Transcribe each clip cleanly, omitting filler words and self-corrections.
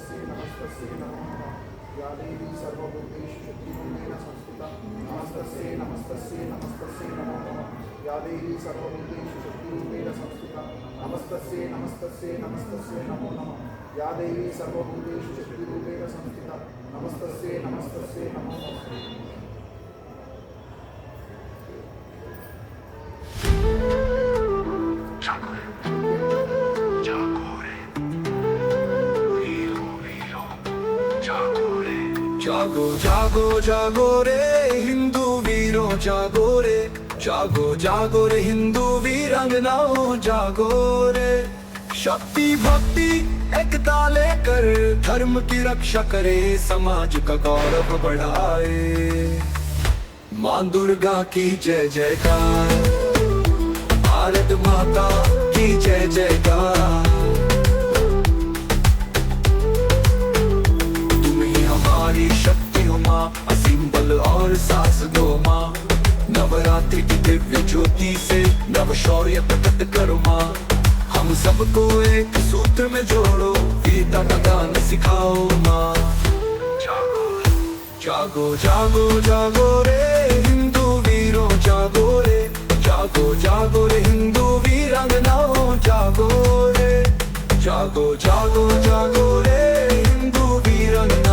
नमस्तस्यै नमो नमः। या देवी सर्वभूतेषु शक्तिरूपेण संस्थिता नमस्तस्यै नमस्तस्यै नमस्तस्यै नमो नमः। या देवी सर्वभूतेषु शक्तिरूपेण संस्थिता नमस्तस्यै नमस्तस्यै नमस्तस्यै नमो नमः। या देवी सर्वभूतेषु शक्तिरूपेण संस्थिता नमस्तस्यै नमस्तस्यै नमो नमः। जागो जागो जागो रे हिंदू वीरों जागो रे, जागो जागो रे हिंदू वीरांगनाओं जागो रे। शक्ति भक्ति एकता लेकर धर्म की रक्षा करे, समाज का गौरव बढ़ाए। माँ दुर्गा की जय जयकार, भारत माता की जय जयकार। शक्ति हो माँ, असीम बल और सास दो माँ। नवरात्रि की दिव्य ज्योति से नव शौर्य प्रकट करो माँ। हम सबको एक सूत्र में जोड़ो, वीरता का गान सिखाओ माँ। जागो जागो जागो जागो रे हिंदू वीरों जागो रे, जागो जागो रे हिंदू वीरांगनाओं जागो रे। जागो जागो जागो रे हिंदू वीरांगना।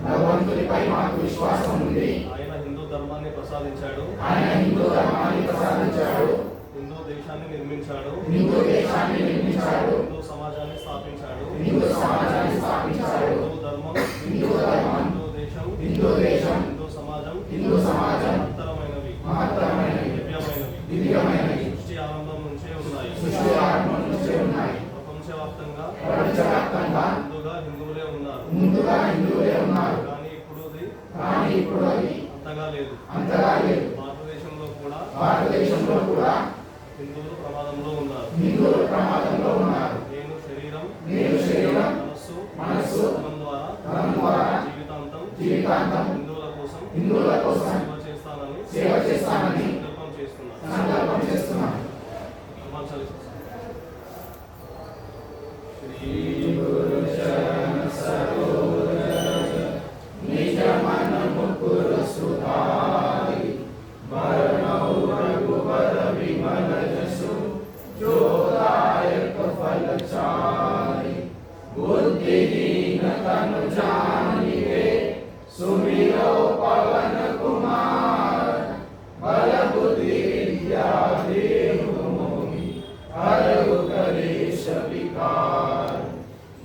భగవంతునిపై మాకు విశ్వాసం ఉంది. ఆయన హిందూ ధర్మాన్ని ప్రసాదించాడు. హిందూ దేశాన్ని నిర్మించాడు. హిందూ సమాజాన్ని స్థాపించాడు. హిందూ ధర్మం, హిందూ దేశం, హిందూ సమాజం మహత్తరమైనవి, దివ్యమైనవి. సృష్టి ఆరంభం నుంచే ఉన్నాయి. ప్రపంచవ్యాప్తంగా హిందువులే ఉన్నారు. కానీ ఇప్పుడు అది అంతగా లేదు. భారతదేశంలో కూడా హిందువులు ప్రమాదంలో ఉన్నారు. నేను శరీరం बुद्धिहीन तनु जानिके सुमिरो पवन कुमार बल बुद्धि विद्या देहु मोहि हरहु कलेश विकार।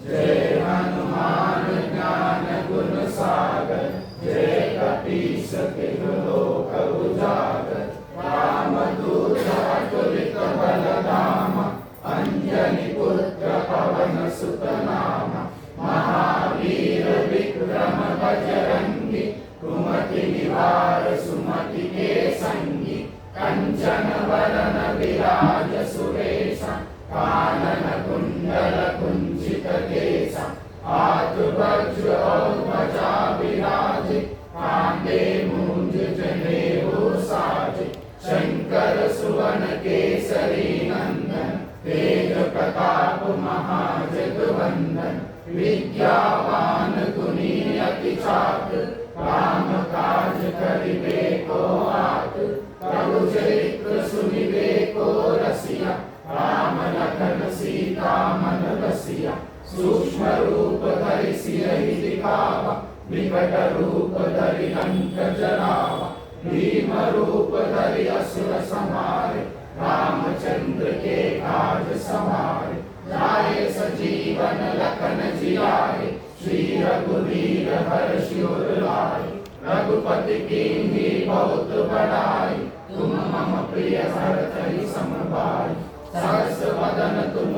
जय हनुमान ज्ञान गुण सागर जय कपीस तिहु लोक उजागर। रामदूत अतुलित बल धामा अंजनी पुत्र पवन सुत नामा। महावीर विक्रम बजरंगी कुमति निवार सुमति के संगी। कंचन वरण विराज सुरेशा कानन कुंडल कुंचित केसा। हाथ वज्र और ध्वजा विराजे कांधे मूंज जनेऊ साजे। शंकर सुवन केसरी नंदन तेज प्रताप महाजगवंदन। विद्यावान गुणी अति चातुर राम काज करिबे को आतुर। प्रभु चरित्र सुनिबे को रसिया राम लखन सीता मन बसिया। सूक्ष्म रूप धरि सिरहि दिखावा विकट रूप धरि लंक जरावा। भीम रूप धरि असुर संहारे रामचंद्र के काज सवारे। जाए सजीवन लखन जियाए श्री रघुवीर हर्षि उर लाए। रघुपति कीन्ही बहुत बड़ाई तुम मम प्रिय भरत सम भाई। सहस वदन तुम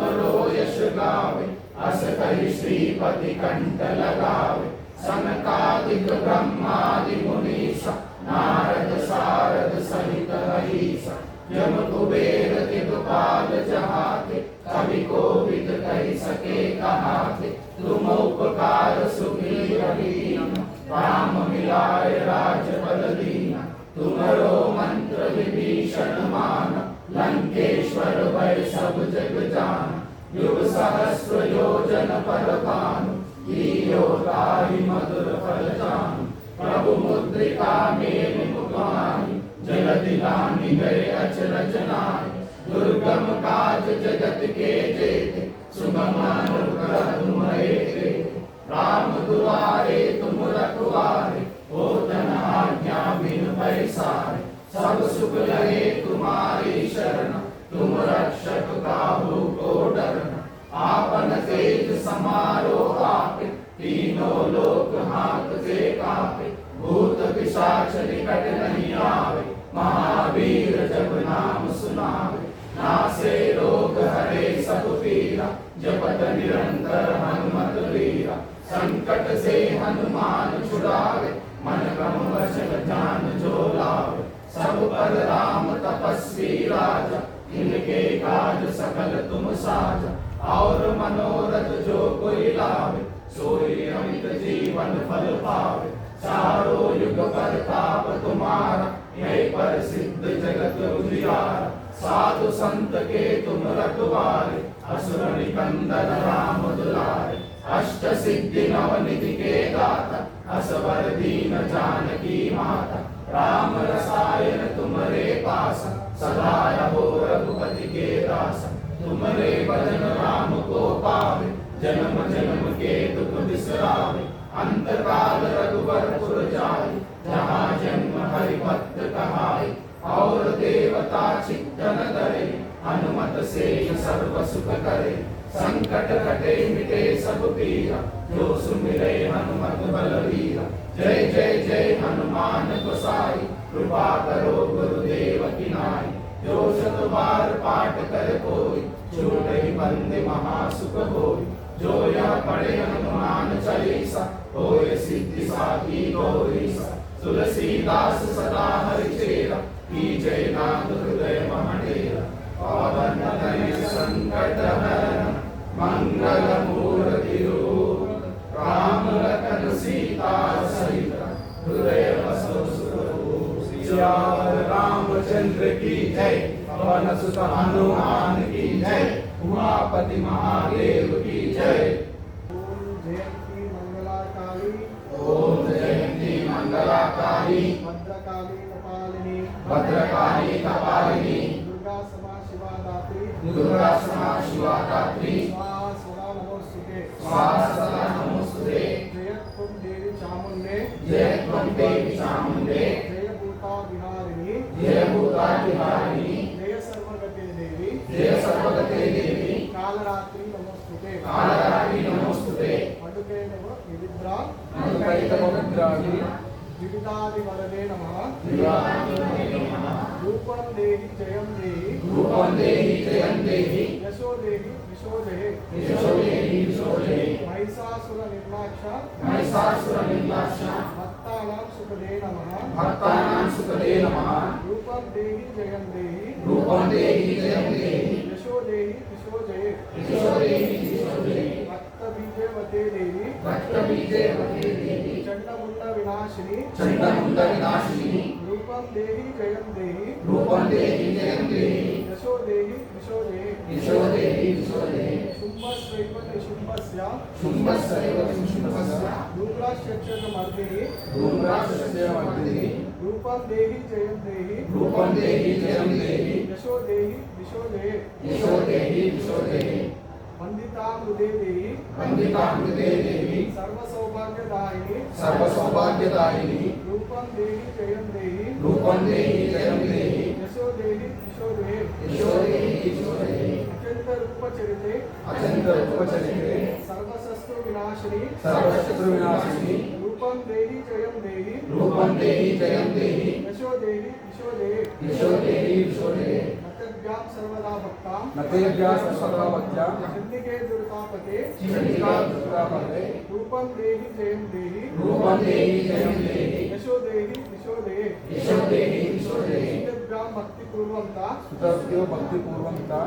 यश गावे अस कहि श्रीपति कंठ लगावे। सनकादिक ब्रह्मादि मुनीसा नारद सारद सहित अहीसा। यम कुबेर दिगपाल जहाते कवि कोविद कहि सके कहाते। तुम उपकार सुग्रीव कीन्हा राम मिलाए राजपद दीन्हा। तुम्हरो मंत्र विभीषण माना लंकेश्वर भय सब जग जाना। युग सहस्र योजन पर भानु लील्यो ताहि मधुर फल जानु। प्रभु मुद्रिका मेल मुखमाहि जलधि लांघि गए अचरज नाहि। दुर्गम काज जगत के जेते सुगम अनुग्रह तुम्हरे तेते। राम दुआरे तुम रखवारे होत न आज्ञा बिनु पैसारे। सब सुख लगे तुम्हारी शरण तुम रक्षक काहू को डरना। आपन तेज समारो आपे तीनों लोक हाथ से कापे। भूत पिशाच निकट नहीं आवे महावीर जब नाम सुनावे। नासे रोग हरे सब पीरा जपत निरंतर हनुमत वीरा। संकट से हनुमान छुड़ावे मन क्रम वचन ध्यान जो लावे। सब पर राम तपस्वी राजा इनके काज सकल तुम साजा। और मनोरथ जो कोई लावे सोई अमित जीवन फल पावे। चारों युग परताप तुम्हारा यही पर सिद्ध जगत उजियारा। साधु संत के तुम रखवारे असुर निकंदन राम दुलारे। अष्ट सिद्धि नव निधि के दाता असवर दीन जानकी माता। राम रसायन तुम्हारे पासा सदा रहो रघुपति के दासा। तुम्हारे भजन राम को पावे जन्म जन्म के दुख बिसरावे। अंत काल रघुवरपुर जाए जहाँ जन्म हरि भक्त कहाए। और देवता चित्तन धरे हनुमत से सर्व सुख करे। संकट कटे मिटे सब पीरा जो सुमिरे हनुमत बलवीरा। जय जय जय हनुमान गोसाई कृपा करो गुरुदेव की नाई। जो शत बार पाठ कर कोई छूटे बंदे महासुख होई। जो यह पढ़े हनुमान चालीसा होए सिद्धि साखी गौरीसा। तुलसीदास सदा हरिचेरा कीजय नाथ हृदय महडेरा। पवन तनय संकट हरण मंगल मूर्ति रूप। राम लखन सीता सहित हृदय बसो सुखरूप। सियावर रामचंद्र की जय पवन सुत हनुमान की जय। उमापति महादेव की जय। ओम जयंती मंगला काली ओम जयंती मंगला काली भद्रकाली कपालिनी भद्रकाली कपालिनी दुर्गा समा शिवा दात्री दुर्गा समा शिवा दात्री स्वाहा सदा नमोस्तुते स्वाहा सदा नमोस्तुते। जय त्वं देवी चामुण्डे जय त्वं देवी चामुण्डे जय भूता विहारिणी जय भूता विहारिणी जय सर्वगते देवी जय सर्वगते देवी कालरात्रि नमोस्तुते कालरात्रि नमोस्तुते। अडुके नमो विविद्रा मधुकैतपवित्राणि विविधादिवरदे नमः विवाहानि रूपं देहि जयं देहि रूपं देहि जयं देहि यशो देहि विशो देहि यशो देहि विशो देहि महिषासुर निर्नाक्ष महिषासुरनिर्नाश भक्तानां सुखदे नमः भक्तानां सुखदे नमः रूपं देहि जयं देहि रूपं देहि जयं देहि यशो देहि विशो देहि यशो देहि विशो देहि रक्तबीजवते देवी रक्तबीजे वते देहि चण्डमुण्ड विनाशिनी चण्डमुण्डविनाशिनी रूपं देहि जयं देहि रूपं देहि जयं देहि यशो देहि विशो देहि यशो देहि विशो देहि शुम्भस्वैव निशुम्भस्य शुम्भस्सैव शुम्भस्य धूम्राश्चर्चकमर्दिनि धूम्राक्षस्य मर्दिनि रूपं देहि जयं देहि रूपं देहि जयं देहि यशो देहि विशो देहि यशो देहि विशो देहि वन्दितां हृदे देहि वन्दितां हृदे देहि सर्वसौभाग्यदायिनि सर्वसौभाग्यदायिनि रूपं देहि जयं देहि रूपं देहि जयं देहि यशो देहि विशो देहि यशो देहि यशो देहि अत्यन्तरूपचरिते अचन्द्ररूपचरिते सर्वशस्त्र विनाशिनि सर्वशत्रुविनाशिनि रूपं देहि जयं देहि रूपं देहि जयं देहि यशो देहि विशो देहि यशो देहि विशो देहि नतभ्यां सर्वदा भक्तां नतेभ्यः सर्वभक्त्या चण्डिके दुर्तापते चण्डिका दुर्गापते रूपं देहि जयं देहि रूपं देहि जयं देहि यशो देहि विशो देहि यशो देहि विशो देहि नतभ्यां भक्तिपूर्वंता सुतभ्यो भक्तिपूर्वंता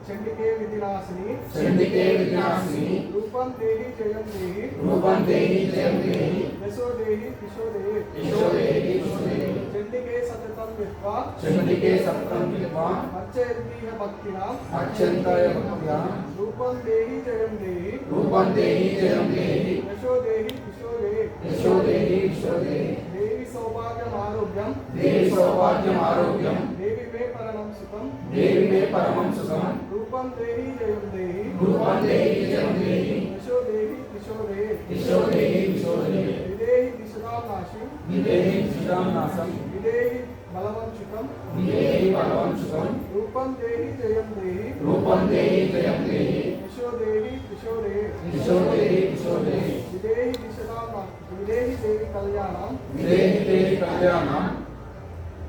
चण्डिके विधिनाशिनि चण्डिके विनाशिनि रूपं देहि जयं देहि रूपं देहि जयं देहि यशो देहि विशो देहि यशो देहि विशो देहि चण्डिके सततं विद्वा चण्डिके सप्तं विद्वा अर्चयन्तीह भक्तिनां अत्यन्ताय भक्त्या रूपं देहि जयं देहि रूपं देहि जयं देहि यशो देहि विशो देहि यशो देहि विशो देहि देवी सौभाग्यमारोग्यं देहि सौभाग्यमारोग्यं देवी मे परमं सुखं देहि मे परमं सुखं रूपं देहि जयं देहि रूपं देहि जयं देहि यशो देहि विशो देहि यशो देहि विशो देहि विदेहि दिशतां नाशिं विदेहि विषां नाशं विदेहि बलवंशुकं विदेहि बलवं सुखं रूपं देहि जयं देहि रूपं देहि जयं देहि यशो देहि विशो देहि यशो देहि विशो देहि विदेहि दिशतां विदेहि देवी कल्याणं विदेहि देहि कल्याणं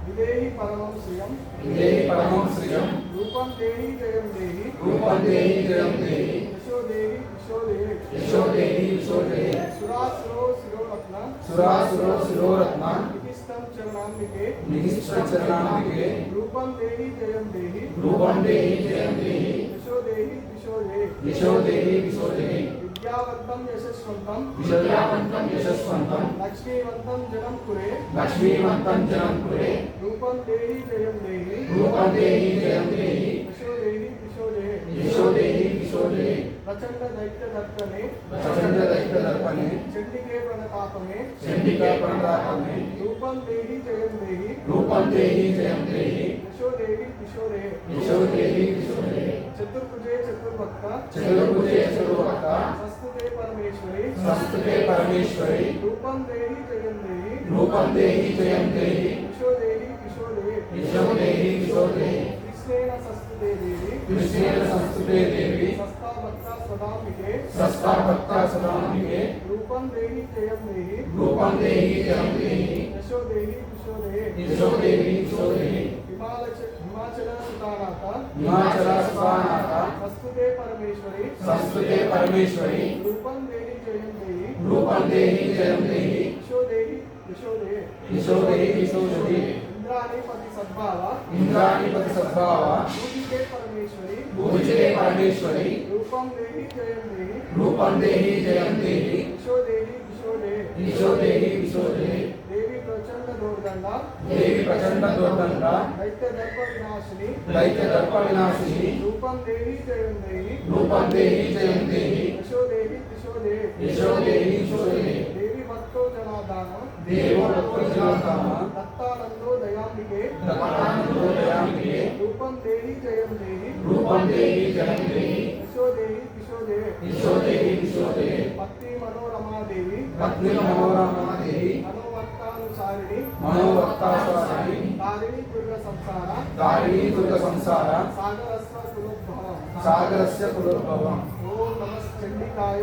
विदेहि परमं श्रियं विदेहि परमं श्रियं रूपं देहि जयं देहि रूपं देहि जयं देहि यशो देहि विशो देहि यशो देहि विशो देहि सुरासुरो शिरोरत्न सुरासुरो शिरोरत्ना निकिस्तं चरणाम्बिके निहिष्टचरणाम्बिके रूपं देहि जयं देहि रूपं देहि जयं देहि यशो देहि विशो देहि यशो देहि विशो देहि विद्यावन्तं यशस्वन्तं विद्यावन्तं यशस्वन्तं लक्ष्मीवन्तं जनं कुरे लक्ष्मीवन्तं जनं कुरे रूपं देहि जयं देहि रूपं देहि जयं देहि यशो देहि विशो देहि यशो देहि विशो देहि प्रचण्ड दैत्यदर्पणे प्रचण्डदैत्यदर्पणे चण्डिके प्रणतापमे चण्डिका प्रणतापमे रूपं देहि जयं देहि रूपं देहि जयं देहि यशो देहि विशो देहि यशो देहि विशो देहि चतुर्भुजे चतुर्भक्त चतुर्भुजे चतुर्भक्ता संस्तुते परमेश्वरी संस्तुते परमेश्वरि रूपं देहि जयं देहि रूपं देहि जयं देहि यशो देहि विशो देहि यशो देहि विशो देहि कृष्णेन संस्तुते देवी कृष्णेन संस्तुते देवी सस्ता भक्ता सदाम्बिके सस्ता भक्ता सदाम्बिके रूपं देहि जयं देहि रूपं देहि जयं देहि यशो देहि विशो देहि यशो देहि विशो देहि हिमाचल सुतानाथ हिमाचलसुतानाथ संस्तुते परमेश्वरी संस्तुते परमेश्वरि रूपं देहि जयं देहि रूपं देहि जयं देहि यशो देहि विशो देहि यशो देहि विशो देहि इंद्राणीपति सद्भावा इंद्राणीपति सद्भावा पूजिते परमेश्वरी पूजिते परमेश्वरि रूपं देहि जयं देहि रूपं देहि जयं देहि यशो देहि विशो देहि यशो देहि विशो देहि देवी प्रचंड दोर्दंड देवी प्रचंड दोर्दंड दैत्य दर्प विनाशिनी दैत्य दर्प विनाशिनी रूपं देहि जयं देहि रूपं देहि जयं देहि यशो देहि दिशो देहि यशो देहि यशो देहि देवी भक्तो जनार्दन देवो भक्तो जनार्दन दत्तानंदो दयाम्बिके दत्तानंदो दयाम्बिके रूपं देहि जयं देहि रूपं देहि जयं देहि यशो देहि दिशो देहि यशो देहि यशो देहि भक्ति मनोरमा देवी पत्नी मनोरमा देहि मनोवक्तानुसारिणी मनोवक्तानुसारिणी तारिणी दुर्ग संसार तारिणी दुर्ग संसार सागरस्य कुलोद्भवम् सागरस्य कुलोद्भवम् ओम नमः चंडिकाय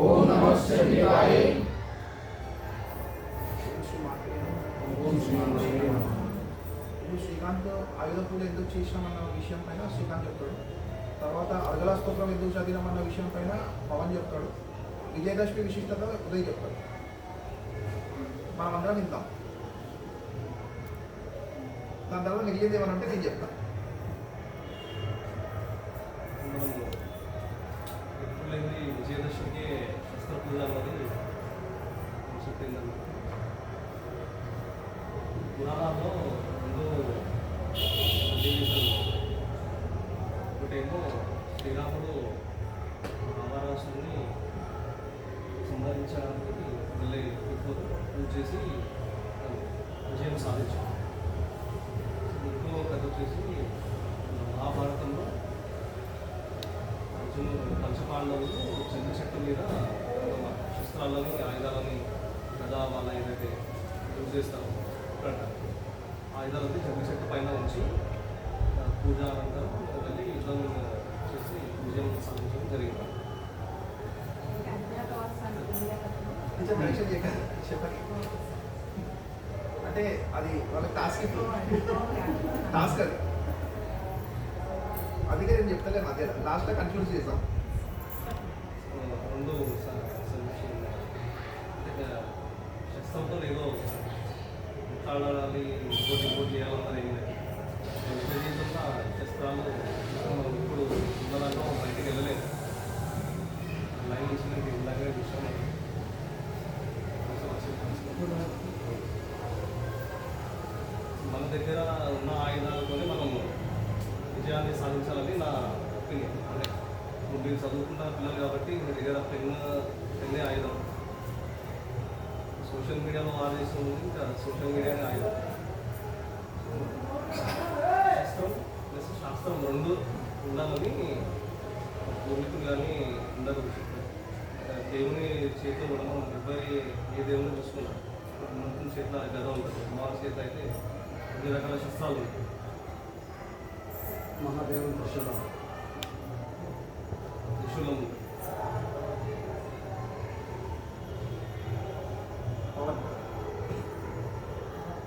ओम नमः शिवाय ఓం శ్రీకాంత్ ఆయుధ పూజ ఎందుకు చేసినామన్న విషయం పైన శ్రీకాంత్ చెప్తాడు. తర్వాత అర్గళ స్తోత్రం ఎందుకు చదివినామన్న విషయం పైన పవన్ చెప్తాడు. విజయదశమి విశిష్టత ఉదయ్ చెప్తాడు. మనం అందరం వింటాం. దాని తర్వాత మిగిలింది ఏమనంటే నేను చెప్తాను. ఎప్పుడైంది విజయదశమికి శస్త్ర పూజ అన్నది చెప్పిందన్న పురాణాల్లో రెండు సన్నివేశాలు. ఒకటేమో శ్రీరాముడు రావణాసురుని సంహరించడానికి వెళ్ళి పూజ చేసి విజయం సాధించాడు. ఇంకో కథ వచ్చేసి మహాభారతంలో అర్జునుడు పంచపాండవులు చెంది చెట్టు మీద తమ శస్త్రాలని ఆయుధాలని గదా వాళ్ళ ఏదైతే యూజ్ చేస్తారో ఆయుధాలని చెంది చెట్టు పైన ఉంచి పూజ అనంతరం వెళ్ళి యుద్ధం చేసి విజయం సాధించడం జరిగింది. చెప్పండి. అంటే అది వాళ్ళకి టాస్క్ టాస్క్ అది. అందుకే నేను చెప్తలేను అదే లాస్ట్లో కన్ఫ్యూజ్ చేసాం. రెండు శస్త్రంతో ఏదో ముట్లాడాలి ఇంకోటి చేయాలన్నది ఏం లేదు. విజయంతో శస్త్రాలు మనం ఇప్పుడు ఉన్నదాంట్లో బయటికి వెళ్ళలేదు. లైన్ ఇచ్చినట్టు ఇలాగే విషయం మన దగ్గర ఉన్న ఆయుధాలతోనే మనం విజయాన్ని సాధించాలని నా ఒపీనియన్. అంటే మీరు చదువుకున్న పిల్లలు కాబట్టి మీ దగ్గర పెన్నే ఆయుధం. సోషల్ మీడియాలో ఆదేశం ఇంకా సోషల్ మీడియానే ఆయుధం. శాస్త్రం ప్లస్ శాస్త్రం రెండు ఉండాలని పూర్వీకులు కానీ అందరూ దేవుని చేతిలో కూడా మనం ఎవరి ఏ దేవుని చూసుకున్నాం. మంత్రుల చేతిలో గద ఉంటుంది, అమ్మవారి చేతిలో అయితే అన్ని రకాల శస్త్రాలు ఉంటాయి. మహాదేవుని త్రిశూలం ఉంటుంది.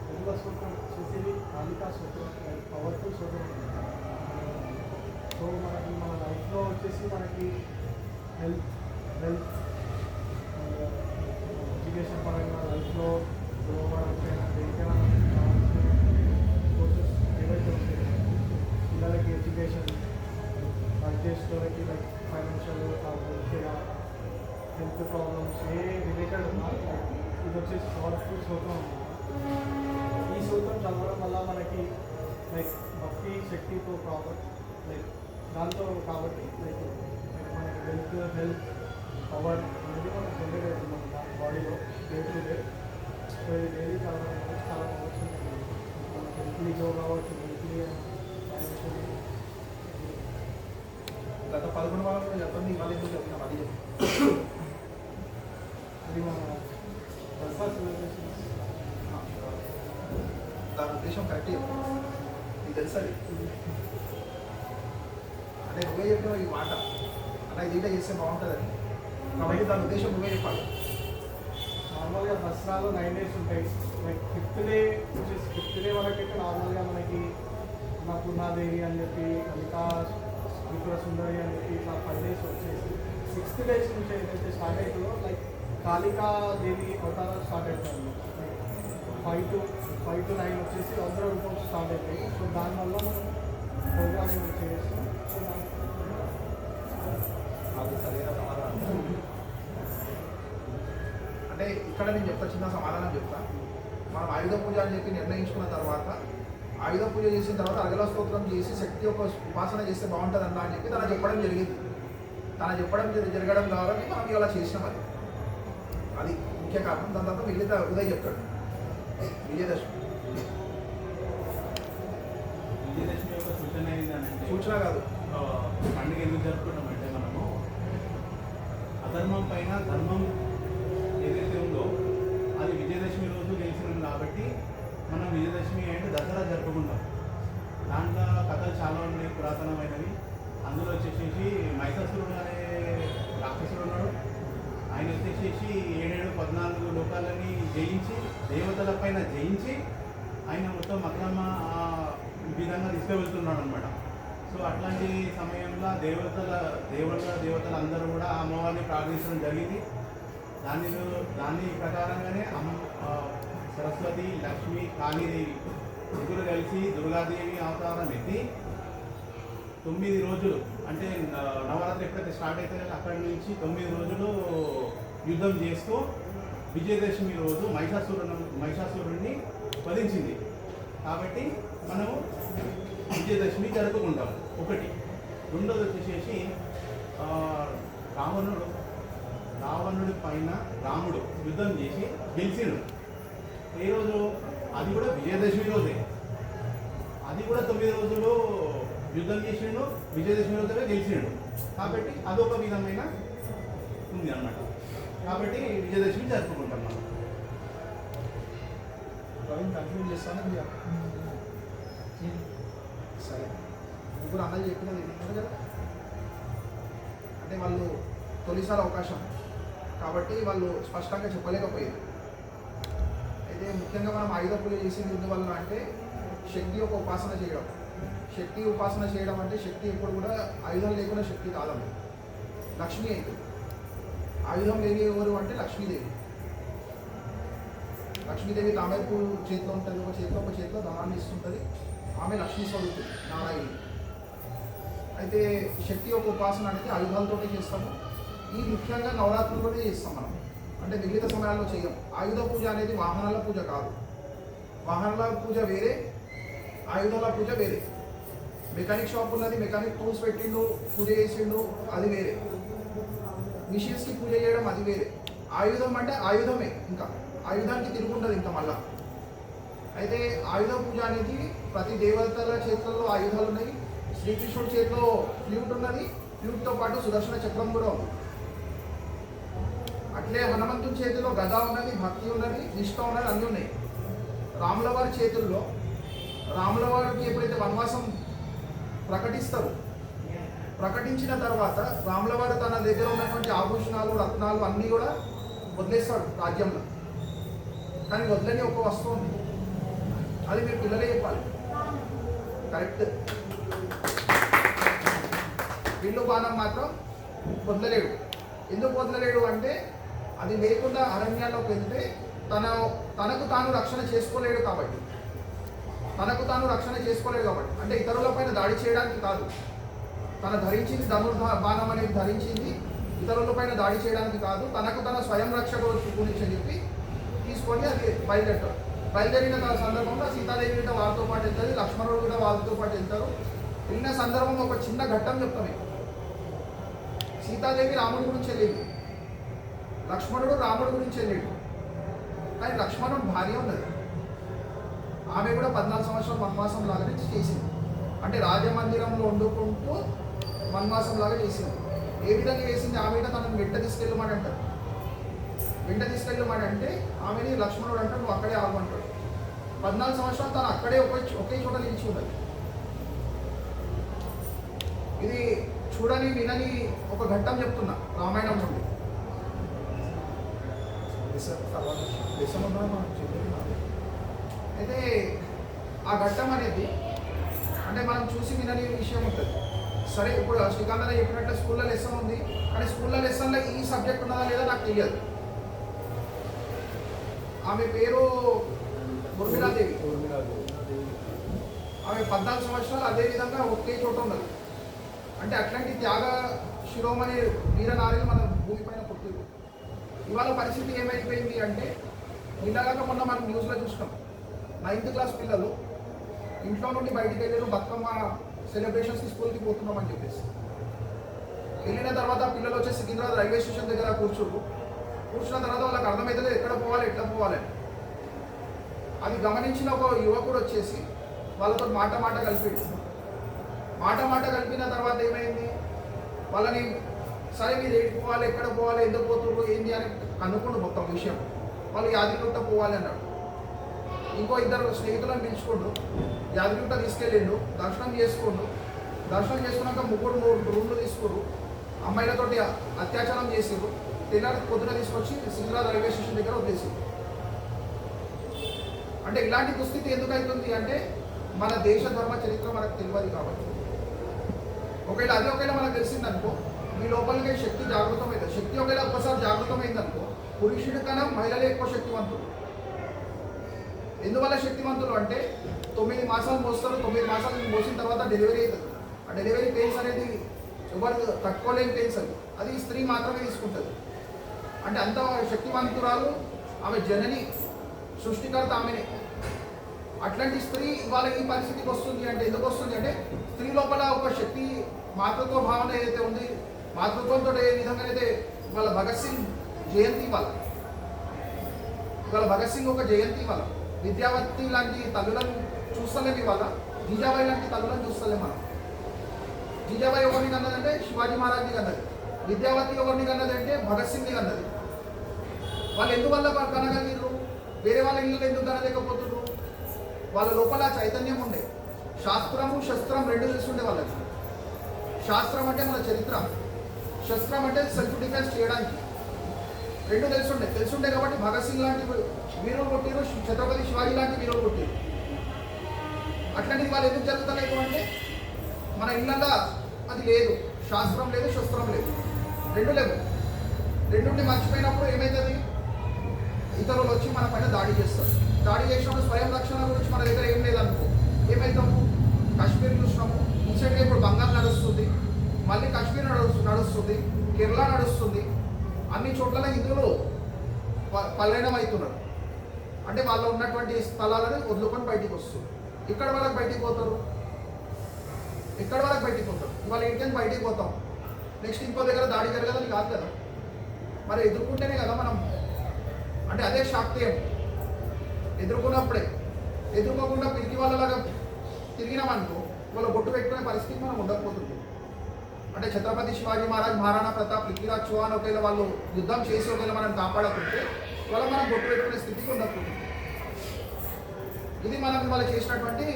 తెలుగు సూత్రం వచ్చేసి కాళికా సూత్రం, పవర్ఫుల్ సూత్రం. సో మనకి మన లైఫ్లో వచ్చేసి మనకి హెల్త్ ఎడ్యుకేషన్ పరంగా లైఫ్లో గృహపరంగా దేనికైనా కోర్సెస్ ఏవైతే ఉంటాయో పిల్లలకి ఎడ్యుకేషన్, వర్క్ చేసేవాళ్ళకి లైక్ ఫైనాన్షియల్ హెల్త్ ప్రాబ్లమ్స్ ఏ రిలేటెడ్ ఉన్నా ఇది వచ్చేసి పవర్ఫుల్ సూత్రం. ఈ సూత్రం చదవడం వల్ల మనకి లైక్ భక్తి శక్తితో లైక్ దాంతో కాబట్టి లైక్ మనకి హెల్త్ పవర్ అనేది మనకు జనరేట్ అవుతుంది మన బాడీలో డే టు డే. సో ఇది డైలీ చదవడం వల్ల చాలా అవ్వచ్చు. మనకి వీక్లీ యోగా అవ్వచ్చు, వీక్లీ ఫైనాన్షియల్. గత 11 వారాలు చెప్పండి, మళ్ళీ ఎందుకు చెప్తున్నాం అది అది మన దసరా సెలబ్రేషన్స్. దాని ఉద్దేశం కరెక్ట్ నీకు తెలుసు అది. అంటే నువ్వే చెప్పిన ఈ మాట అలా ఇది చేస్తే బాగుంటుందని, కాబట్టి దాని ఉద్దేశం నువ్వే చెప్పాలి. నార్మల్గా దసరాలో 9 days ఉంటాయి. లైక్ ఫిఫ్త్ డే వరకైతే నార్మల్గా మనకి అన్నపూర్ణాదేవి అని చెప్పి, లలితా త్రిపుర సుందరి అని చెప్పి ఇట్లా 5 days వచ్చేసి 6th days నుంచి ఏదైతే స్టార్ట్ అవుతుందో లైక్ కాళికాదేవి అవతారాలు స్టార్ట్ అవుతుంది. 5 to 9 వచ్చేసి రౌద్ర రూపం స్టార్ట్ అవుతాయి. సో దానివల్ల మనం ప్రోగ్రామింగ్ చేస్తాం. అది సరైన సమాధానం. అంటే ఇక్కడ నేను చెప్తా, చిన్న సమాధానం చెప్తా. మనం ఆయుధ పూజ అని చెప్పి నిర్ణయించుకున్న తర్వాత ఆయుధ పూజ చేసిన తర్వాత అర్గళ స్తోత్రం చేసి శక్తి యొక్క ఉపాసన చేస్తే బాగుంటుందన్నా అని చెప్పి తన చెప్పడం జరిగింది. తన చెప్పడం జరగడం ద్వారా మనం ఇలా చేసినాం. అది ముఖ్య కారణం. దాని తర్వాత మిగతా ఉదయ్ చెప్తాడు. విజయదశమి యొక్క సూచన ఏంటంటే, సూచన కాదు, పండుగ ఎందుకు జరుపుకుంటామంటే, మనము అధర్మం పైన ధర్మం ఏదైతే ఉందో అది విజయదశమి రోజు గెలిచినాం కాబట్టి మనం విజయదశమి అంటే దసరా జరుపుకుంటాం. దాంట్లో కథలు చాలా ఉన్నాయి, పురాతనమైనవి. అందులో వచ్చేసేసి మహిషాసురుడు అనే రాక్షసుడు ఉన్నాడు. ఆయన వచ్చేసేసి 14 లోకాలని జయించి, దేవతల పైన జయించి ఆయన మొత్తం అక్రమ విధంగా తీసుకువెళ్తున్నాడు అనమాట. సో అట్లాంటి సమయంలో దేవతలు అందరూ కూడా అమ్మవారిని ప్రార్థించడం జరిగింది. దాని ప్రకారంగానే సరస్వతి, లక్ష్మి, కాళీదేవి ముగ్గురు కలిసి దుర్గాదేవి అవతారం ఎత్తి 9 రోజులు, అంటే నవరాత్రి ఎప్పుడైతే స్టార్ట్ అవుతుందో అక్కడి నుంచి 9 రోజులు యుద్ధం చేస్తూ విజయదశమి రోజు మహిషాసురుడిని వధించింది. కాబట్టి మనము విజయదశమి జరుపుకుంటాం. ఒకటి. రెండోది వచ్చేసేసి రావణుడి పైన రాముడు యుద్ధం చేసి గెలిచిండు. ఏ రోజు? అది కూడా విజయదశమి రోజే. అది కూడా 9 రోజులు యుద్ధం చేసిండు, విజయదశమి రోజే గెలిచిండు. కాబట్టి అదొక విధమైన ఉంది అన్నమాట. కాబట్టి విజయదశమి జరుపుకుంటాం మనం. ప్రవీణ్ కంటిన్యూ చేస్తాను. సరే, ముగ్గురు అన్నలు చెప్పినది ఏంటంటే కదా, అంటే వాళ్ళు తొలిసారి అవకాశం కాబట్టి వాళ్ళు స్పష్టంగా చెప్పలేకపోయారు. అయితే ముఖ్యంగా మనం ఆయుధ పూజ చేసింది ఎందువల్ల అంటే శక్తి యొక్క ఉపాసన చేయడం. శక్తి ఉపాసన చేయడం అంటే శక్తి ఎప్పుడు కూడా ఆయుధం లేకుండా శక్తి కాదమ్మ, లక్ష్మీ అవుతుంది. ఆయుధం లేని ఎవరు అంటే లక్ష్మీదేవి. లక్ష్మీదేవి తామర పువ్వు చేతిలో ఉంటుంది, ఒక చేతిలో ధనాన్ని ఇస్తుంటుంది. ఆమె లక్ష్మీ స్వరూపుడు, నారాయణి. అయితే శక్తి యొక్క ఉపాసన అనేది ఆయుధాలతోనే చేస్తాము. ఈ ముఖ్యంగా నవరాత్రుల్లోనే చేస్తాం మనం, అంటే మిగతా సమయాల్లో చేయం. ఆయుధ పూజ అనేది వాహనాల పూజ కాదు. వాహనాల పూజ వేరే, ఆయుధాల పూజ వేరే. మెకానిక్ షాప్ ఉన్నది, మెకానిక్ టూల్స్ పెట్టిండు, పూజ చేసిండు, అది వేరే. మిషన్స్కి పూజ చేయడం అది వేరే. ఆయుధం అంటే ఆయుధమే, ఇంకా ఆయుధానికి తిరుగుండదు ఇంకా మళ్ళా. అయితే ఆయుధ పూజ అనేది ప్రతి దేవతల చేతుల్లో ఆయుధాలు ఉన్నాయి. శ్రీకృష్ణుడి చేతిలో ఫ్లూట్ ఉన్నది, ఫ్లూట్తో పాటు సుదర్శన చక్రం కూడా ఉంది. అట్లే హనుమంతుని చేతిలో గద ఉన్నది, భక్తి ఉన్నది, నిష్ఠ ఉన్నది, అన్నీ ఉన్నాయి. రాముల వారి చేతుల్లో, రాముల వారికి ఎప్పుడైతే వనవాసం ప్రకటిస్తారు, ప్రకటించిన తర్వాత రాముల వారు తన దగ్గర ఉన్నటువంటి ఆభూషణాలు, రత్నాలు అన్నీ కూడా వదిలేస్తాడు రాజ్యంలో. కానీ వదిలేని ఒక వస్తువు ఉంది, అది మీరు పిల్లలే చెప్పాలి. కరెక్ట్. విల్లు బాణం మాత్రం వదలలేడు. ఎందుకు వదలలేడు అంటే అది లేకుండా అరణ్యాల్లోకి వెళ్తే తనకు తాను రక్షణ చేసుకోలేడు కాబట్టి. అంటే ఇతరులపైన దాడి చేయడానికి కాదు. తన ధరించింది బాణం అనేది ధరించింది ఇతరులపైన దాడి చేయడానికి కాదు, తనకు తన స్వయం రక్షణ గురించి చెప్పి తీసుకొని అది బయలుదేరుతాడు. బయలుదేరిన సందర్భంలో సీతాదేవి కూడా వాళ్ళతో పాటు వెళ్తుంది, లక్ష్మణుడు కూడా వాళ్ళతో పాటు వెళ్తారు. వెళ్ళిన సందర్భంలో ఒక చిన్న ఘట్టం చెప్తామే. సీతాదేవి రాముడి గురించి వెళ్ళింది, లక్ష్మణుడు రాముడి గురించి వెళ్ళాడు. కానీ లక్ష్మణుడు భార్య ఉన్నది, ఆమె కూడా 14 సంవత్సరాలు వనవాసం లాగానే చేసింది. అంటే రాజమందిరంలో వండుకుంటూ వనవాసం లాగా చేసింది. ఏ విధంగా చేసింది? ఆమె తనను వెంట తీసుకెళ్ళమని అంటారు. వెంట తీసుకెళ్ళమని అంటే ఆమెని లక్ష్మణుడు అంటాడు, నువ్వు అక్కడే ఆగమంటాడు. 14 సంవత్సరాలు తను అక్కడే ఒకే చోట నిలిచి ఉన్నది. ఇది చూడని వినని ఒక ఘట్టం చెప్తున్నా రామాయణం నుండి. అయితే ఆ ఘట్టం అనేది అంటే మనం చూసి వినని విషయం ఉంటుంది. సరే, ఇప్పుడు శ్రీకాంత్ చెప్పినట్టు స్కూల్లో లెసన్ ఉంది, కానీ స్కూల్లో లెసన్లో ఈ సబ్జెక్ట్ ఉన్నదా లేదా నాకు తెలియదు. ఆమె పేరు ఉర్మిళాదేవి. ఆమె 14 సంవత్సరాలు అదేవిధంగా ఒకే చోట ఉన్నది. అంటే అట్లాంటి త్యాగ శిరోమణి వీరనారీలు మన భూమిపైన పుట్టిరు. ఇవాళ పరిస్థితి ఏమైపోయింది అంటే ఇలాగా మొన్న మనం న్యూస్లో చూసినాం 9th క్లాస్ పిల్లలు ఇంట్లో నుండి బయటికి వెళ్ళారు, బతుకమ్మ సెలబ్రేషన్స్కి స్కూల్కి పోతున్నామని చెప్పేసి. వెళ్ళిన తర్వాత పిల్లలు వచ్చి సికింద్రాబాద్ రైల్వే స్టేషన్ దగ్గర కూర్చున్న తర్వాత వాళ్ళకి అర్థమవుతుంది ఎక్కడ పోవాలి ఎట్లా పోవాలని. అది గమనించిన ఒక యువకుడు వచ్చేసి వాళ్ళతో మాట కలిపిన తర్వాత ఏమైంది, వాళ్ళని సరే మీరు ఏడికి పోవాలి, ఎక్కడ పోవాలి, ఎందుకు పోతున్నారు, ఏంది అని కనుక్కుండు మొత్తం విషయం. వాళ్ళు యాదగిరిగుట్ట పోవాలి అన్నాడు. ఇంకో 2 స్నేహితులను పిలుచుకోండు, యాదగిరిగుట్ట తీసుకెళ్ళిండు, దర్శనం చేసుకున్నాక 3 రూమ్లు తీసుకురు, అమ్మాయిలతోటి అత్యాచారం చేసిరు, తెల్లారి పొద్దున తీసుకొచ్చి సికింద్రాబాద్ రైల్వే స్టేషన్ దగ్గర వదిలేసారు. అంటే ఇలాంటి దుస్థితి ఎందుకు అవుతుంది అంటే మన దేశ ధర్మ చరిత్ర మనకు తెలియదు కాబట్టి. ఒకవేళ మనకు తెలిసిందనుకో మీ లోపలికి శక్తి జాగృతమైంది. శక్తి ఒకవేళ ఒక్కసారి జాగృతమైందనుకో పురుషుడి కన్నా మహిళలే ఎక్కువ శక్తివంతులు. ఎందువల్ల శక్తివంతులు అంటే 9 మాసాలు మోస్తారు, 9 మాసాలు మోసిన తర్వాత డెలివరీ అవుతుంది. ఆ డెలివరీ పెయిన్స్ అనేది ఎవరు తట్టుకోలేని పెయిన్స్ అది స్త్రీ మాత్రమే తీసుకుంటుంది. అంటే అంత శక్తివంతురాలు ఆమె, జనని, సృష్టికర్త ఆమెనే. అట్లాంటి స్త్రీ ఇవాళ ఈ పరిస్థితికి వస్తుంది అంటే ఎందుకు వస్తుంది అంటే స్త్రీ లోపల ఒక శక్తి, మాతృత్వ భావన ఏదైతే ఉంది, మాతృత్వంతో ఏ విధంగా అయితే ఇవాళ భగత్ సింగ్ జయంతి ఇవాళ భగత్ సింగ్ ఒక జయంతి ఇవాళ. విద్యావతి లాంటి తల్లులను చూస్తలేము ఇవాళ, జీజాబాయి లాంటి తల్లులను చూస్తలేము మనం. జీజాబాయి ఎవరిని కన్నదంటే శివాజీ మహారాజ్ని కన్నది, విద్యావతి ఎవరిని కన్నది అంటే భగత్ సింగ్ని కన్నది. వాళ్ళు ఎందువల్ల కనగలిగారు, వేరే వాళ్ళ ఇల్లు ఎందుకు కనలేకపోతున్నారు? వాళ్ళ లోపల చైతన్యం ఉండే. శాస్త్రము శస్త్రం 2 తెలుసుండే వాళ్ళకి. శాస్త్రం అంటే మన చరిత్ర, శస్త్రం అంటే సెల్ఫ్ డిఫెన్స్ చేయడానికి 2 తెలుసుండే కాబట్టి భగత్ సింగ్ లాంటి వీరులు కొట్టిరు, ఛత్రపతి శివాజీ లాంటి వీరులు కొట్టిరు. అట్లాంటిది వాళ్ళు ఎందుకు జరుగుతలేదు అంటే మన ఇళ్ళల్లో అది లేదు, శాస్త్రం లేదు, శస్త్రం లేదు, 2 లేవు. 2 మర్చిపోయినప్పుడు ఏమవుతుంది, ఇతరులు వచ్చి మన పైన దాడి చేస్తారు. దాడి చేసినప్పుడు స్వయం రక్షణ గురించి మన దగ్గర ఏం లేదనుకో ఏమవుతాము, కాశ్మీర్ చూసినాము, రీసెంట్గా ఇప్పుడు బంగాల్ నడుస్తుంది, మళ్ళీ కాశ్మీర్ నడుస్తుంది, కేరళ నడుస్తుంది. అన్ని చోట్ల హిందువులు పల్లెనం అవుతున్నారు. అంటే వాళ్ళు ఉన్నటువంటి స్థలాలను వదులుకొని బయటికి వస్తుంది. ఇక్కడ వరకు బయటికి పోతారు. ఇవాళ ఇంటికి బయటికి పోతాం, నెక్స్ట్ ఇంకో దగ్గర దాడి జరగదని కాదు కదా, మరి ఎదుర్కొంటేనే కదా మనం. అంటే అదే శాక్తేయం, ఎదుర్కొన్నప్పుడే. ఎదుర్కోకుండా పిరికి వాళ్ళలాగా తిరిగినామనుకో వాళ్ళ బొట్టు పెట్టుకునే పరిస్థితి మనం ఉండకపోతుంది. అంటే ఛత్రపతి శివాజీ మహారాజ్, మహారాణా ప్రతాప్, పృథ్వీరాజ్ చౌహాన్ ఒకవేళ వాళ్ళు యుద్ధం చేసి ఒకవేళ మనం కాపాడకుంటే వాళ్ళ మనం బొట్టు పెట్టుకునే స్థితికి ఉండకపోతుంది. ఇది మనం ఇవాళ చేసినటువంటి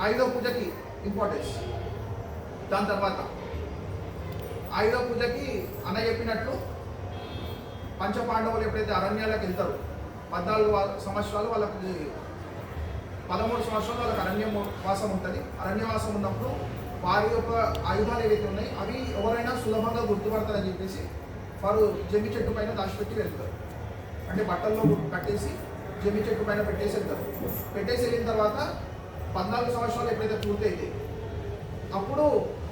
ఆయుధ పూజకి ఇంపార్టెన్స్. దాని తర్వాత ఆయుధ పూజకి అన్న చెప్పినట్లు పంచపాండవులు ఎప్పుడైతే అరణ్యాలకు వెళ్తారో 14 సంవత్సరాలు వాళ్ళకి 13 సంవత్సరాలు వాళ్ళకి అరణ్యవాసం ఉంటుంది. అరణ్యవాసం ఉన్నప్పుడు వారి యొక్క ఆయుధాలు ఏవైతే ఉన్నాయి అవి ఎవరైనా సులభంగా గుర్తుపడతారని చెప్పేసి వారు జమ్మి చెట్టు పైన దాచిపెట్టి వెళ్తారు. అంటే బట్టల్లో కట్టేసి జమ్మి చెట్టు పైన పెట్టేసి వెళ్తారు. పెట్టేసి వెళ్ళిన తర్వాత 14 సంవత్సరాలు ఎప్పుడైతే పూర్తయితే అప్పుడు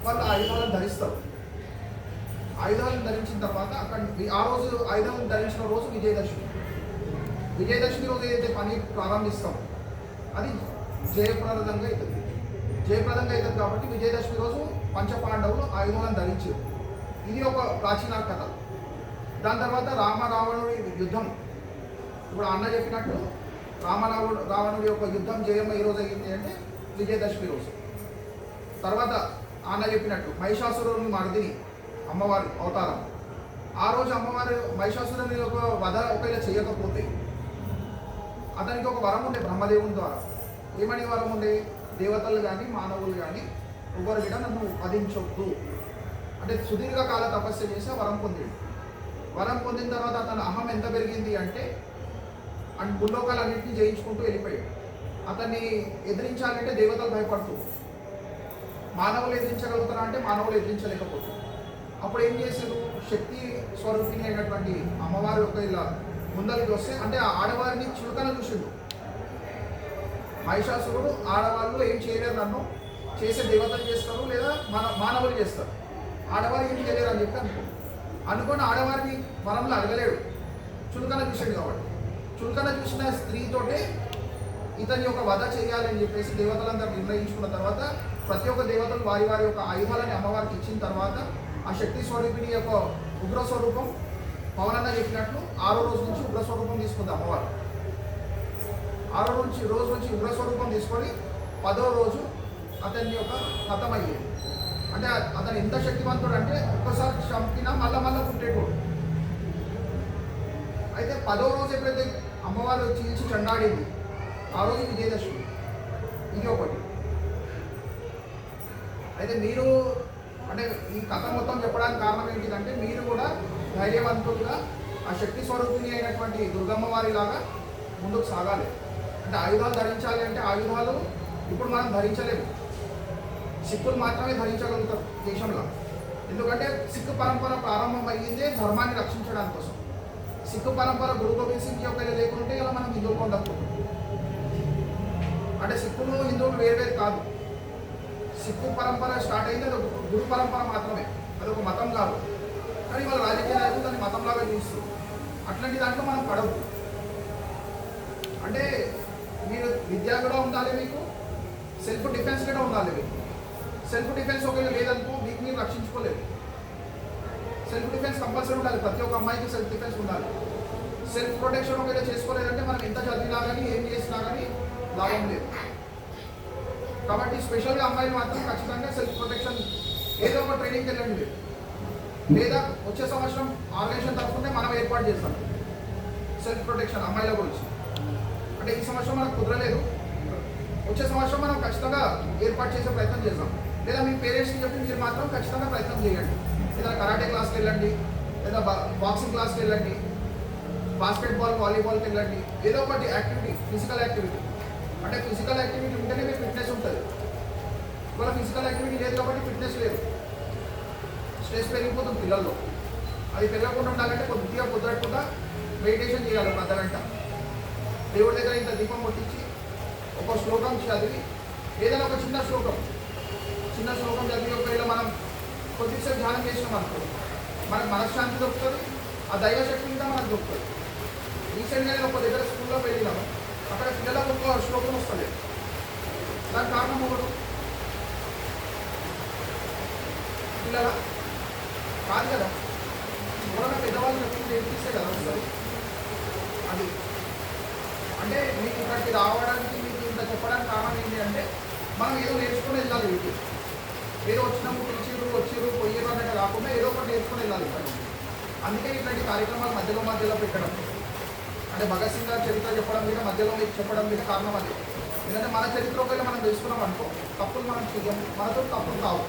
వాళ్ళు ఆయుధాలను ధరిస్తారు. ఆయుధాలను ధరించిన తర్వాత ఆ రోజు ఆయుధాలను ధరించిన రోజు విజయదశమి రోజు ఏదైతే పని ప్రారంభిస్తాం అది జయప్రదంగా అవుతుంది కాబట్టి విజయదశమి రోజు పంచపాండవులు ఆయుధాలను ధరించారు. ఇది ఒక ప్రాచీన కథ. దాని తర్వాత రావణుడి యుద్ధం, ఇప్పుడు అన్న చెప్పినట్టు రావణుడి యొక్క యుద్ధం జయం ఏ రోజు అయింది అంటే విజయదశమి రోజు. తర్వాత అన్న చెప్పినట్టు మహిషాసురుని మర్దిని అమ్మవారి అవతారం. ఆ రోజు అమ్మవారు మహిషాసురుని యొక్క వధ ఒకవేళ చేయకపోతే అతనికి ఒక వరం ఉండే బ్రహ్మదేవుని ద్వారా. ఏమని వరం ఉండే, దేవతలు కానీ మానవులు కానీ ఎవరు కూడా నన్ను వధించొద్దు అంటే సుదీర్ఘకాల తపస్సు చేసి వరం పొందింది. వరం పొందిన తర్వాత అతని అహం ఎంత పెరిగింది అంటే భూలోకాలన్నింటినీ జయించుకుంటూ వెళ్ళిపోయాడు. అతన్ని ఎదిరించాలంటే దేవతలు భయపడుతూ, మానవులు ఎదిరించగలుగుతారా అంటే మానవులు ఎదిరించలేకపోతుంది. అప్పుడు ఏం చేశారు, శక్తి స్వరూపిణి అయినటువంటి అమ్మవారి యొక్క ఇలా ముందరికి వస్తే అంటే ఆ ఆడవారిని చులకన చూసిండు. మహిషాసురుడు ఆడవాళ్ళు ఏం చేయలేరు, నన్ను చేసే దేవతలు చేస్తారు లేదా మానవులు చేస్తారు, ఆడవారు ఏం చేయలేరు అని చెప్పి అనుకోని ఆడవారిని వరంలో అడగలేడు, చులకన చూసాడు కాబట్టి. చులకన చూసిన స్త్రీతోటే ఇతని యొక్క వధ చేయాలని చెప్పేసి దేవతలందరూ నిర్ణయించుకున్న తర్వాత ప్రతి ఒక్క దేవతలు వారి వారి యొక్క ఆయుధాలని అమ్మవారికి ఇచ్చిన తర్వాత ఆ శక్తి స్వరూపిణి యొక్క ఉగ్ర స్వరూపం పవనన్న చెప్పినట్లు 6వ రోజు నుంచి ఉగ్ర స్వరూపం తీసుకుంది అమ్మవారు. 6వ రోజు నుంచి ఉగ్ర స్వరూపం తీసుకొని 10వ రోజు అతని యొక్క హతమయ్యేది. అంటే అతను ఎంత శక్తివంతుడు అంటే ఒక్కసారి చంపినా మళ్ళా పుట్టేటోడు. అయితే 10వ రోజు ఎప్పుడైతే అమ్మవారు చీల్చి చండాడింది ఆ రోజు విజయదశమి. ఇది ఒకటి. అయితే మీరు అంటే ఈ కథ మొత్తం చెప్పడానికి కారణం ఏంటిదంటే మీరు కూడా ధైర్యవంతులుగా ఆ శక్తి స్వరూపిణి అయినటువంటి దుర్గమ్మ వారి లాగా ముందుకు సాగాలి. అంటే ఆయుధాలు ధరించాలి అంటే ఆయుధాలు ఇప్పుడు మనం ధరించలేము. సిక్కులు మాత్రమే ధరించగలుగుతారు దేశంలో. ఎందుకంటే సిక్కు పరంపర ప్రారంభం అయ్యిందే ధర్మాన్ని రక్షించడానికి కోసం. సిక్కు పరంపర గురు గోబింద్ సింగ్ యొక్క లేకుంటే ఇలా మనం హిందువులు ఉండకపోతుంది. అంటే సిక్కులు హిందువులు వేరు కాదు. సిక్కు పరంపర స్టార్ట్ అయింది అది ఒక గురు పరంపర మాత్రమే, అది ఒక మతం కాదు. కానీ వాళ్ళ రాజకీయ నాయకులు దాన్ని మతంలాగా చూస్తారు. అట్లాంటి దాంట్లో మనం పడవద్దు. అంటే మీరు విద్య కూడా ఉండాలి, మీకు సెల్ఫ్ డిఫెన్స్ కూడా ఉండాలి. మీకు సెల్ఫ్ డిఫెన్స్ ఒకవేళ లేదనుకో మీకు మీరు రక్షించుకోలేదు. సెల్ఫ్ డిఫెన్స్ కంపల్సరీ ఉండాలి. ప్రతి ఒక్క అమ్మాయికి సెల్ఫ్ డిఫెన్స్ ఉండాలి. సెల్ఫ్ ప్రొటెక్షన్ ఒకవేళ చేసుకోలేదంటే మనం ఎంత చదివినా కానీ ఏం చేసినా కానీ లాభం లేదు. కాబట్టి స్పెషల్గా అమ్మాయిలు మాత్రం ఖచ్చితంగా సెల్ఫ్ ప్రొటెక్షన్ ఏదో ఒక ట్రైనింగ్కి వెళ్ళండి. లేదా వచ్చే సంవత్సరం ఆర్గనైజేషన్ తరఫునే మనం ఏర్పాటు చేస్తాం సెల్ఫ్ ప్రొటెక్షన్ అమ్మాయిల గురించి. అంటే ఈ సంవత్సరం మనకు కుదరలేదు, వచ్చే సంవత్సరం మనం ఖచ్చితంగా ఏర్పాటు చేసే ప్రయత్నం చేద్దాం. లేదా మీ పేరెంట్స్కి చెప్పి మీరు మాత్రం ఖచ్చితంగా ప్రయత్నం చేయండి. ఏదైనా కరాటే క్లాస్కి వెళ్ళండి, లేదా బాక్సింగ్ క్లాస్కి వెళ్ళండి, బాస్కెట్బాల్ వాలీబాల్కి వెళ్ళండి. ఏదో ఒకటి యాక్టివిటీ, ఫిజికల్ యాక్టివిటీ. అంటే ఫిజికల్ యాక్టివిటీ ఉంటేనే మీకు ఫిట్నెస్ ఉంటుంది. ఇవాళ ఫిజికల్ యాక్టివిటీ లేదు కాబట్టి ఫిట్నెస్ లేదు. స్ట్రెస్ పెరిగిపోతుంది పిల్లల్లో. అది పెరగకుండా ఉండాలంటే కొద్దిగా కుదరకుండా మెడిటేషన్ చేయాలి. ఒక అర్ధగంట దేవుడి దగ్గర ఇంత దీపం కొట్టించి ఒక శ్లోకం చదివి, ఏదైనా ఒక చిన్న శ్లోకం చదివి ఒకవేళ మనం కొద్దిసేపు ధ్యానం చేసినాం అనుకో మనకు మనశ్శాంతి దొరుకుతుంది, ఆ దైవశక్తి ఇంకా మనకు దొరుకుతుంది. రీసెంట్గా నేను ఒక దగ్గర స్కూల్లో వెళ్ళినాము, అక్కడ పిల్లలకు ఒక శ్లోకం వస్తుంది. దానికి కారణం ఒకడు పిల్లల కాదు కదా, ఎవరైనా పెద్దవాళ్ళు నేర్పిస్తే కదా వస్తుంది. అది అంటే మీకు ఇక్కడికి రావడానికి మీకు ఇంత చెప్పడానికి కారణం ఏంటి అంటే మనం ఏదో నేర్చుకుని వెళ్ళాలి. వీటి ఏదో వచ్చినప్పుడు వచ్చిరు పొయ్యరు అనేది కాకుండా ఏదో ఒకటి నేర్చుకుని వెళ్ళాలి ఇక్కడ. అందుకే ఇట్లాంటి కార్యక్రమాలు మధ్యలో పెట్టడం, అంటే భగత్ సింగ్ గారి చరిత్ర చెప్పడం మీద మధ్యలో మీకు చెప్పడం మీద కారణం అది. ఎందుకంటే మన చరిత్ర ఒకవేళ మనం తెలుసుకున్నాం అనుకో తప్పులు మనం చెయ్యం, మనతో తప్పులు కావు.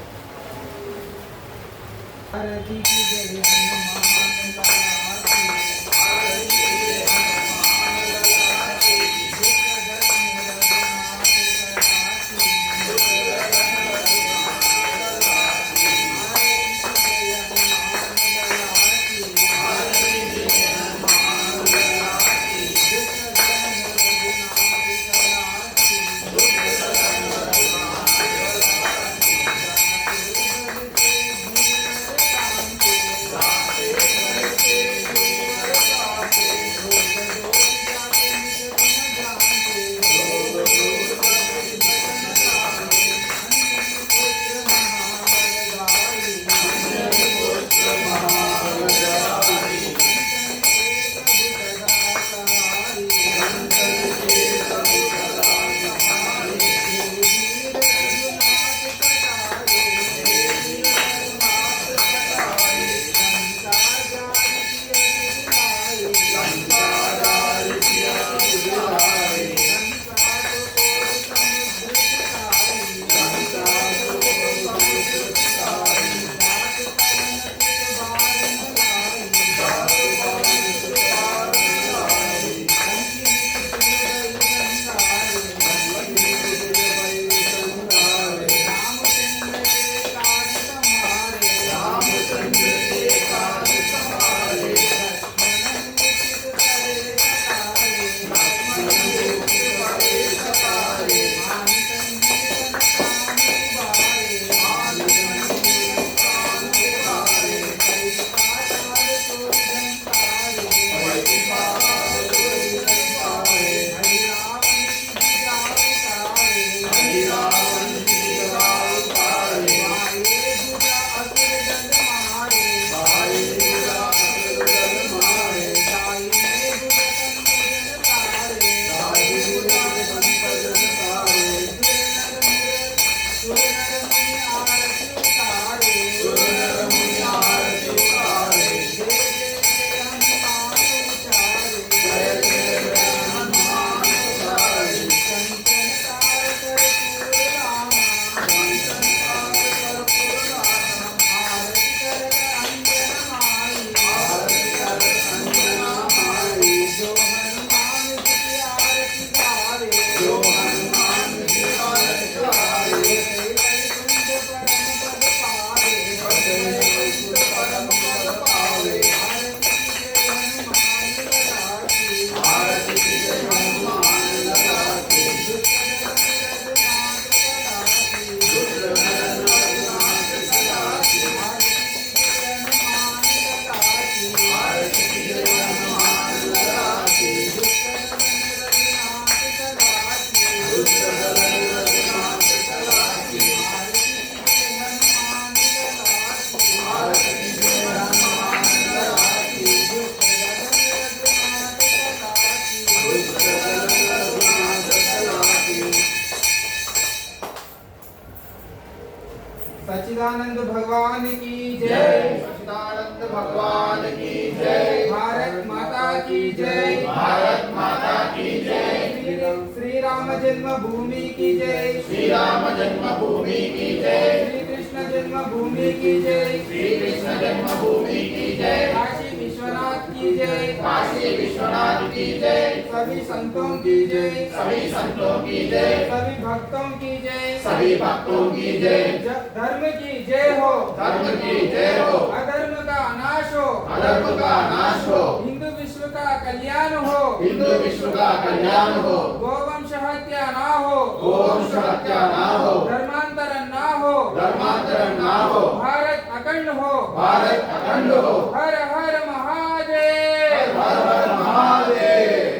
राम जन्मभूमि की जय। श्री राम जन्मभूमि की जय। श्री कृष्ण जन्मभूमि की जय। श्री कृष्ण जन्मभूमि की जय। काशी विश्वनाथ की जय। काशी विश्वनाथ की जय। सभी संतों की जय। सभी संतों की जय। सभी भक्तों की जय। सभी भक्तों की जय। धर्म की जय हो। धर्म की जय हो। अधर्म का नाश हो। अधर्म का नाश हो। हिंदू विश्व का कल्याण हो। हिंदू विश्व का कल्याण हो। गोवंश हत्या ना हो। गोवंश हत्या ना हो। धर्मांतरण ना हो। धर्मांतरण ना हो। भारत अखंड हो। भारत अखंड हो। हर हर महादेव। हर हर महादेव।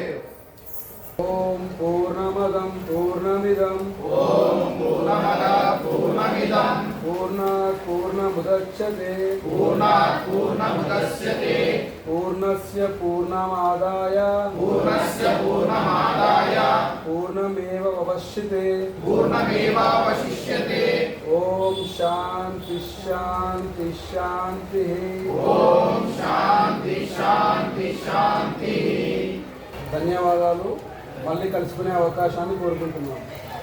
ओम पूर्णमदं पूर्णमिदं ओम पूर्णमदः पूर्णमिदं पूर्णात् पूर्णमुदच्यते पूर्णात् पूर्णमुदच्यते पूर्णस्य पूर्णमादाय पूर्णस्य पूर्णमादाय पूर्णमेवावशिष्यते। पूर्णमेवावशिष्यते। ओम शांति शांति शांति। ओम शांति शांति शांति। ధన్యవాదాలు. మళ్ళీ కలుసుకునే అవకాశాన్ని కోరుకుంటున్నాను.